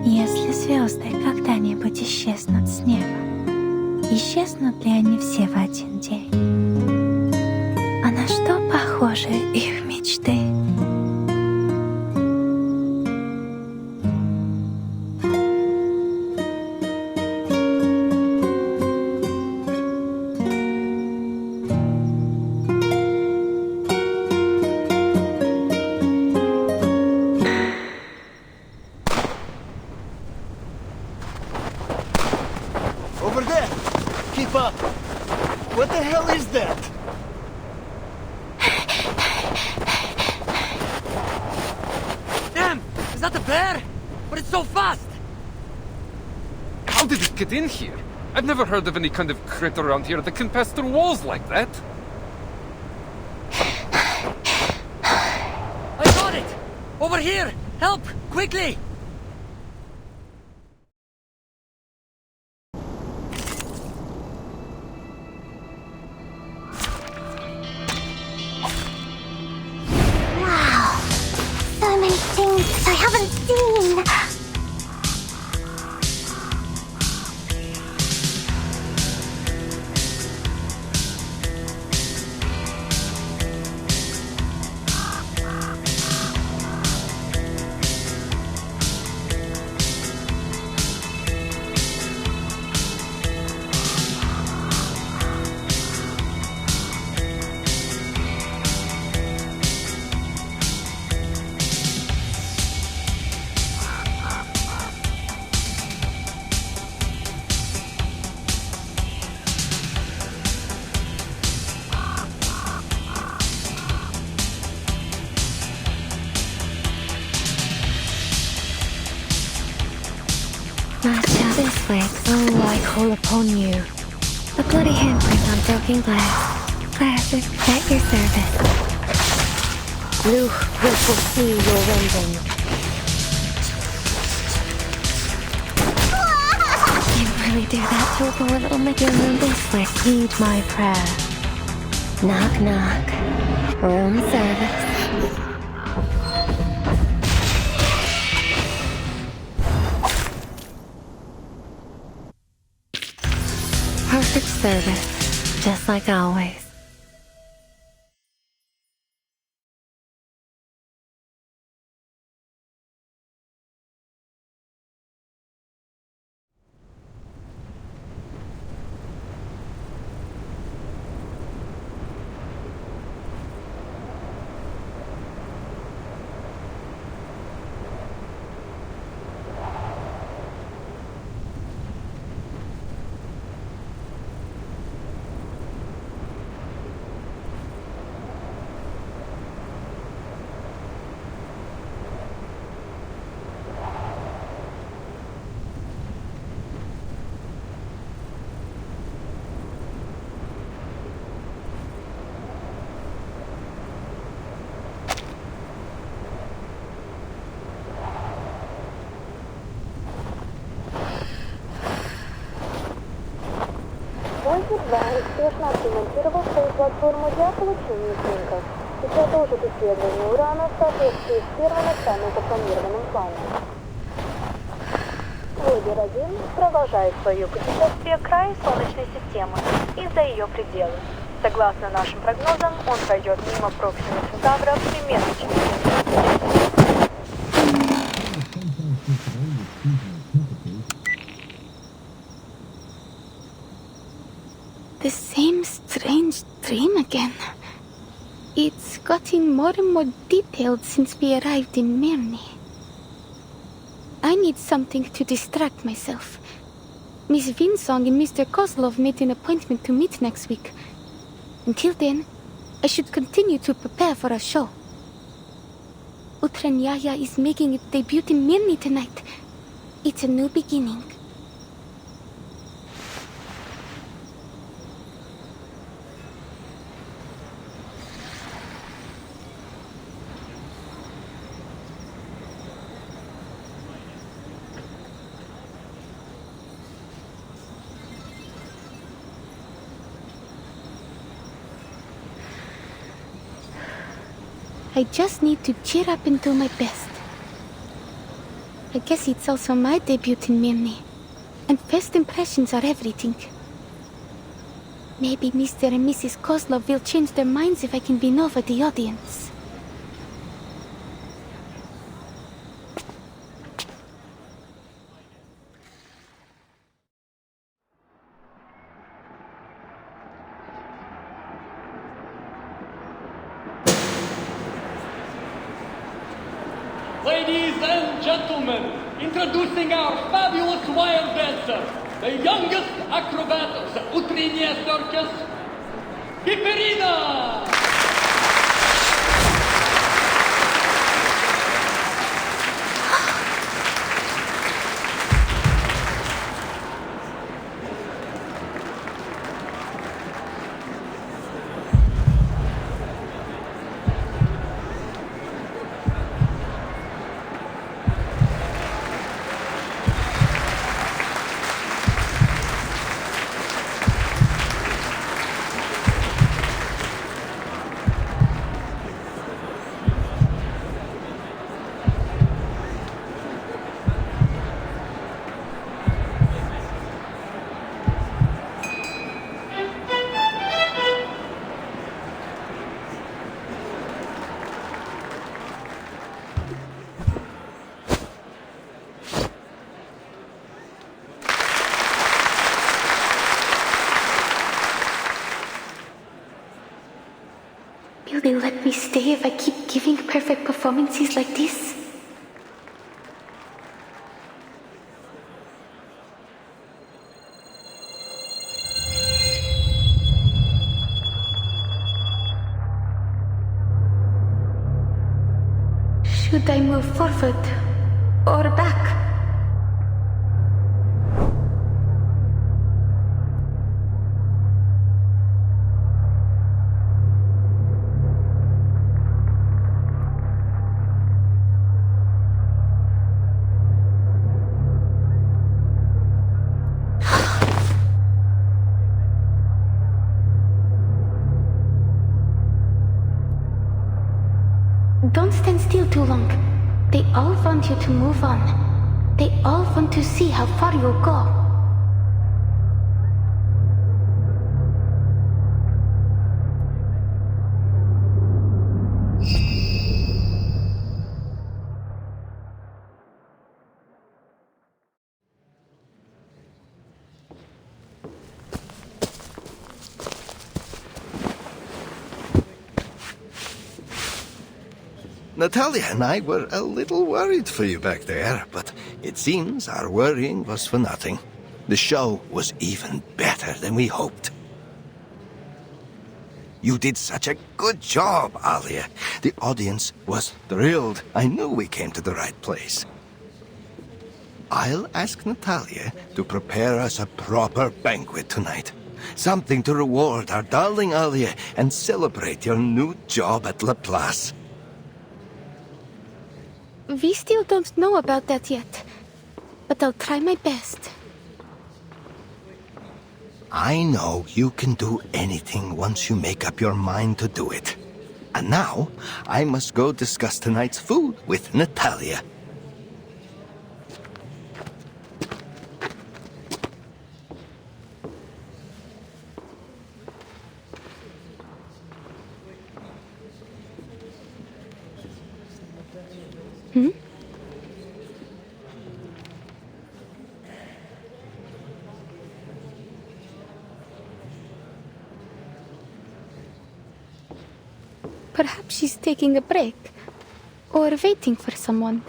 если звезды когда-нибудь исчезнут с неба, исчезнут ли они все в один день? А на что похожи их мечты? Over there! Keep up! What the hell is that? Damn! Is that a bear? But it's so fast! How did it get in here? I've never heard of any kind of critter around here that can pass through walls like that. I got it! Over here! Help! Quickly! Wow! So many things I haven't seen! This way. Oh, I call upon you. A bloody handprint on broken glass. Classic, at your service. Luke will foresee your rending. You really do that to a poor little McGill this way. Heed my prayer. Knock, knock. Room service. Perfect service, just like always. Успешно отремонтировал свою платформу для получения снимков и продолжит исследование урана в соответствии с первоначально запланированным планом. Войдер-1 продолжает свое путешествие к краю Солнечной системы и за ее пределы. Согласно нашим прогнозам, он пройдет мимо Проксима Центавра примерно через 7 месяцев. The same strange dream again. It's gotten more and more detailed since we arrived in Mirny. I need something to distract myself. Miss Vinsong and Mr. Kozlov made an appointment to meet next week. Until then, I should continue to prepare for a show. Utranyaya is making its debut in Mirny tonight. It's a new beginning. I just need to cheer up and do my best. I guess it's also my debut in Mirny, and first impressions are everything. Maybe Mr. and Mrs. Kozlov will change their minds if I can win over the audience. Ladies and gentlemen, introducing our fabulous wire dancer, the youngest acrobat of the Utriniya Circus, Piperina! Will they let me stay if I keep giving perfect performances like this? Should I move forward or back? They all want you to move on. They all want to see how far you'll go. Natalia and I were a little worried for you back there, but it seems our worrying was for nothing. The show was even better than we hoped. You did such a good job, Alia. The audience was thrilled. I knew we came to the right place. I'll ask Natalia to prepare us a proper banquet tonight. Something to reward our darling Alia and celebrate your new job at Laplace. We still don't know about that yet, but I'll try my best. I know you can do anything once you make up your mind to do it. And now, I must go discuss tonight's food with Natalia. Hmm? Perhaps she's taking a break, or waiting for someone.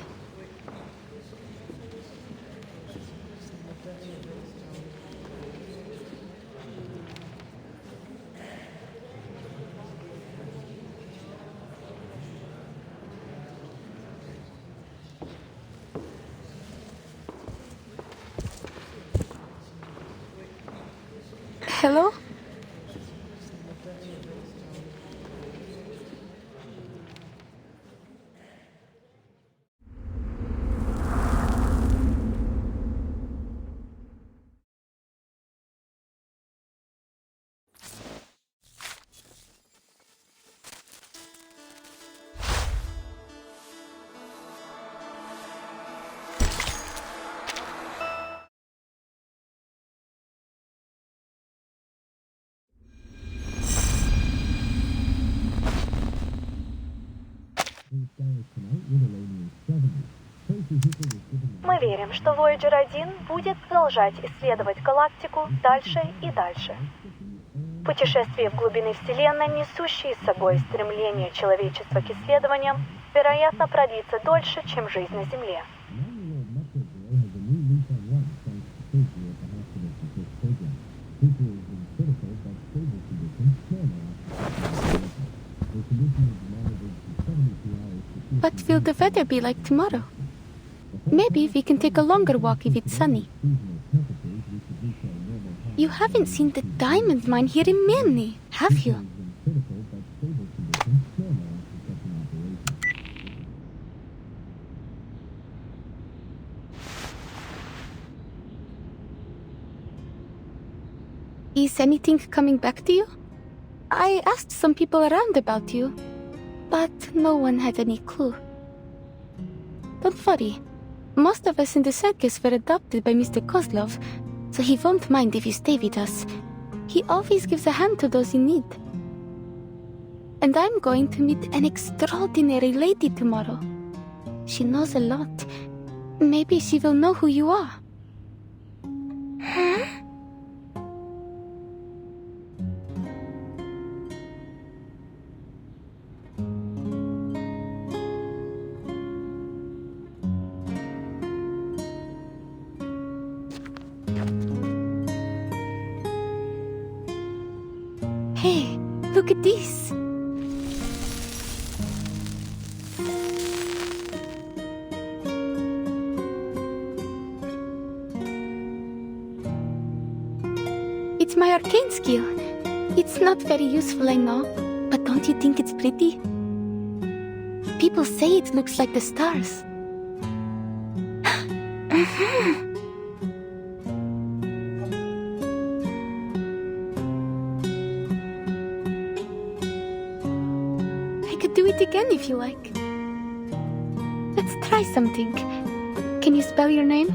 Hello? Мы верим, что Voyager 1 будет продолжать исследовать галактику дальше и дальше. Путешествие в глубины Вселенной, несущие с собой стремление человечества к исследованиям, вероятно, продлится дольше, чем жизнь на Земле. What will the weather be like tomorrow? Maybe we can take a longer walk if it's sunny. You haven't seen the diamond mine here in Milne, have you? Is anything coming back to you? I asked some people around about you, but no one had any clue. Don't worry. Most of us in the circus were adopted by Mr. Kozlov, so he won't mind if you stay with us. He always gives a hand to those in need. And I'm going to meet an extraordinary lady tomorrow. She knows a lot. Maybe she will know who you are. Huh? Hey, look at this. It's my arcane skill. It's not very useful, I know, but don't you think it's pretty? People say it looks like the stars. I could do it again if you like. Let's try something. Can you spell your name?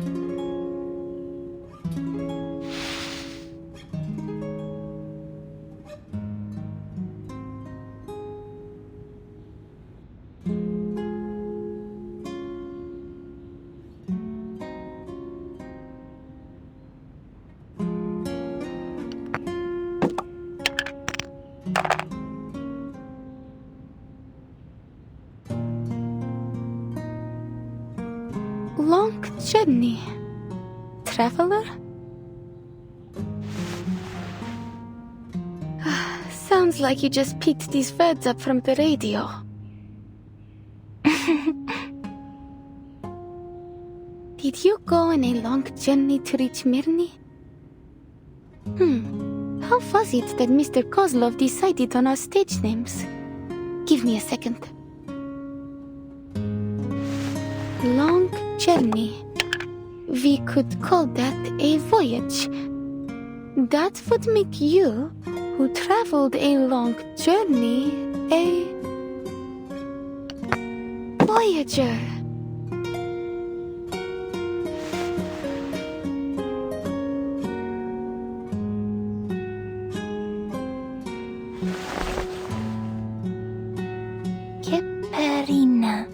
Long journey. Traveler? Sounds like you just picked these words up from the radio. Did you go on a long journey to reach Mirny? How was it that Mr. Kozlov decided on our stage names? Give me a second. Long journey. We could call that a voyage. That would make you, who traveled a long journey, a voyager. Keperina.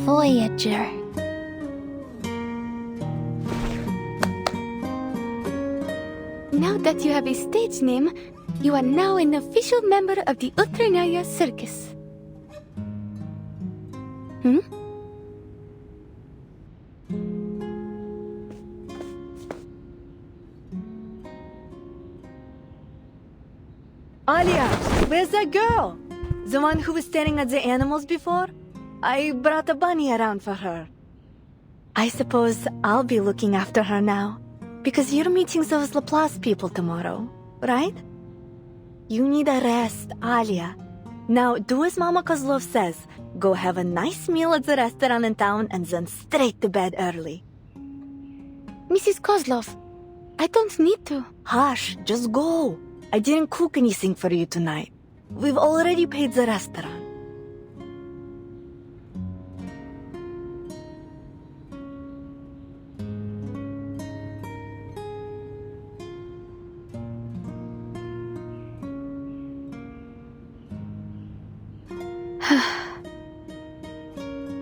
Voyager. Now that you have a stage name, you are now an official member of the Utrinaya Circus. Alia, where's that girl? The one who was staring at the animals before? I brought a bunny around for her. I suppose I'll be looking after her now, because you're meeting those Laplace people tomorrow, right? You need a rest, Alia. Now do as Mama Kozlov says. Go have a nice meal at the restaurant in town and then straight to bed early. Mrs. Kozlov, I don't need to. Hush, just go. I didn't cook anything for you tonight. We've already paid the restaurant.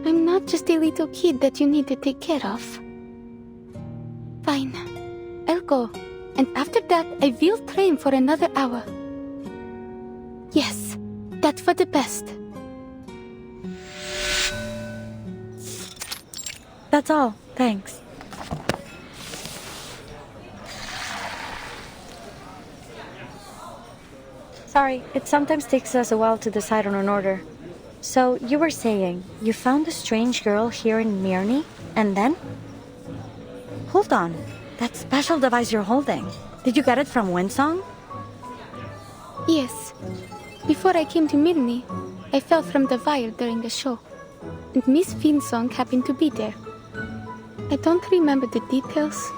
I'm not just a little kid that you need to take care of. Fine. I'll go. And after that, I will train for another hour. Yes, that's for the best. That's all. Thanks. Sorry, it sometimes takes us a while to decide on an order. So, you were saying, you found a strange girl here in Mirny, and then? Hold on. That special device you're holding, did you get it from Winsong? Yes. Before I came to Mirny, I fell from the wire during the show, and Miss Winsong happened to be there. I don't remember the details,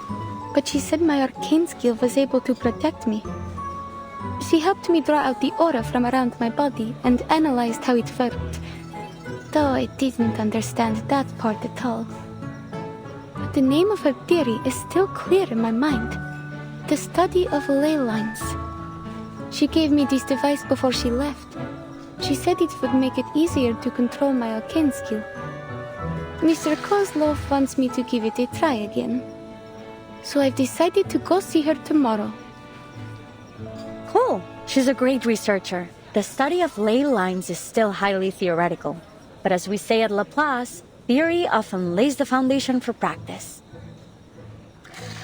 but she said my arcane skill was able to protect me. She helped me draw out the aura from around my body and analyzed how it worked, though I didn't understand that part at all. But the name of her theory is still clear in my mind. The study of ley lines. She gave me this device before she left. She said it would make it easier to control my arcane skill. Mr. Kozlov wants me to give it a try again. So I've decided to go see her tomorrow. Cool. She's a great researcher. The study of ley lines is still highly theoretical. But as we say at Laplace, theory often lays the foundation for practice.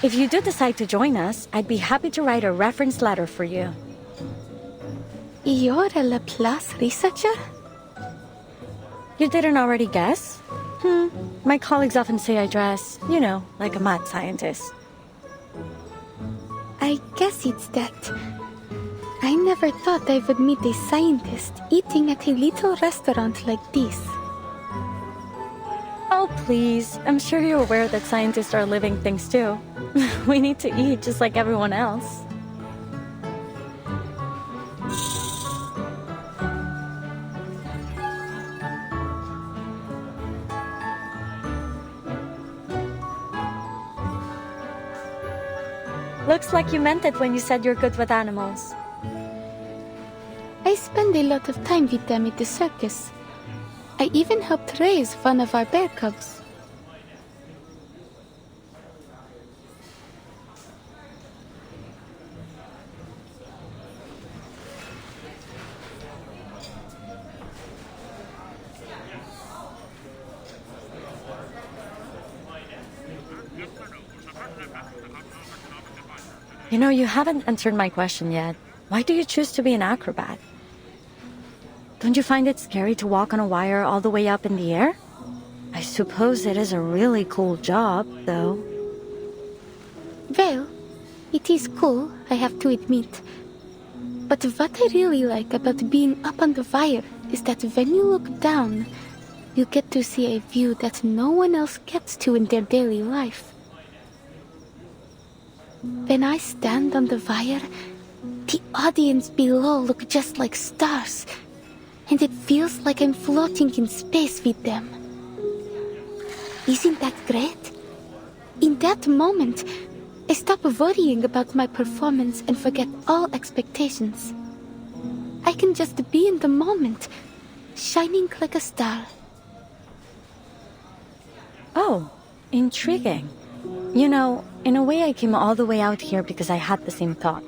If you do decide to join us, I'd be happy to write a reference letter for you. You're a Laplace researcher? You didn't already guess? My colleagues often say I dress, like a mad scientist. I guess it's that. I never thought I would meet a scientist eating at a little restaurant like this. Oh, please. I'm sure you're aware that scientists are living things too. We need to eat just like everyone else. Looks like you meant it when you said you're good with animals. I spend a lot of time with them at the circus. I even helped raise one of our bear cubs. You know, you haven't answered my question yet. Why do you choose to be an acrobat? Don't you find it scary to walk on a wire all the way up in the air? I suppose it is a really cool job, though. Well, it is cool, I have to admit. But what I really like about being up on the wire is that when you look down, you get to see a view that no one else gets to in their daily life. When I stand on the wire, the audience below look just like stars, and it feels like I'm floating in space with them. Isn't that great? In that moment, I stop worrying about my performance and forget all expectations. I can just be in the moment, shining like a star. Oh, intriguing. You know, in a way I came all the way out here because I had the same thought.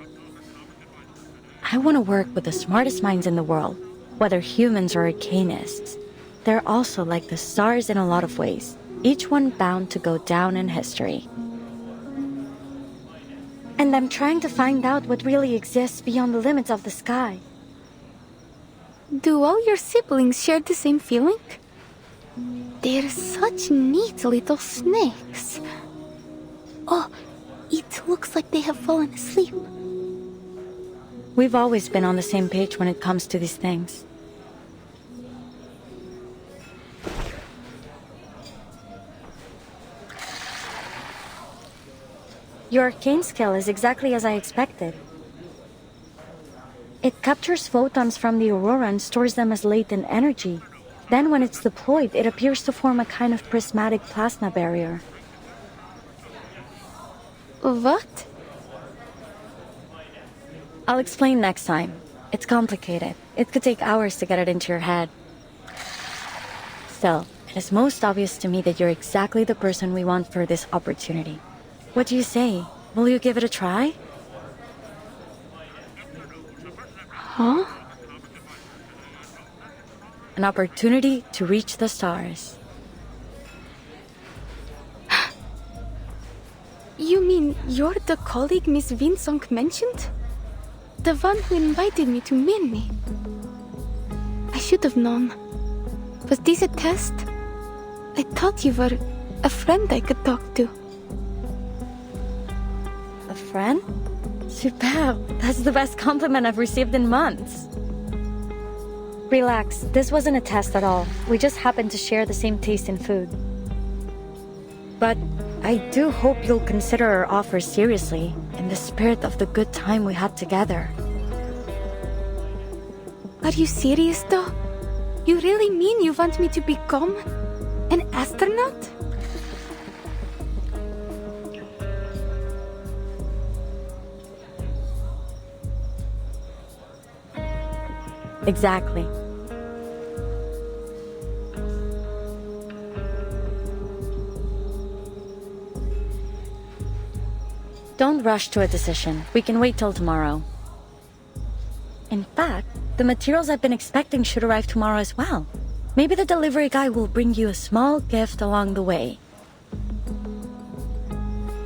I want to work with the smartest minds in the world, whether humans or arcanists. They're also like the stars in a lot of ways, each one bound to go down in history. And I'm trying to find out what really exists beyond the limits of the sky. Do all your siblings share the same feeling? They're such neat little snakes. Oh, it looks like they have fallen asleep. We've always been on the same page when it comes to these things. Your arcane skill is exactly as I expected. It captures photons from the aurora and stores them as latent energy. Then when it's deployed, it appears to form a kind of prismatic plasma barrier. What? I'll explain next time. It's complicated. It could take hours to get it into your head. Still, it is most obvious to me that you're exactly the person we want for this opportunity. What do you say? Will you give it a try? Huh? An opportunity to reach the stars. You mean you're the colleague Miss Winsong mentioned? The one who invited me to Minnie? I should have known. Was this a test? I thought you were a friend I could talk to. A friend? Superb. That's the best compliment I've received in months. Relax, this wasn't a test at all. We just happened to share the same taste in food. But I do hope you'll consider our offer seriously, in the spirit of the good time we had together. Are you serious though? You really mean you want me to become an astronaut? Exactly. Don't rush to a decision. We can wait till tomorrow. In fact, the materials I've been expecting should arrive tomorrow as well. Maybe the delivery guy will bring you a small gift along the way.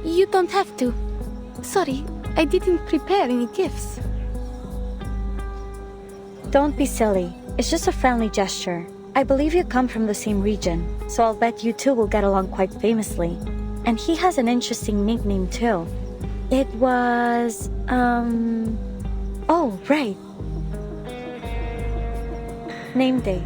You don't have to. Sorry, I didn't prepare any gifts. Don't be silly. It's just a friendly gesture. I believe you come from the same region, so I'll bet you two will get along quite famously. And he has an interesting nickname too. It was, oh, right. Name day.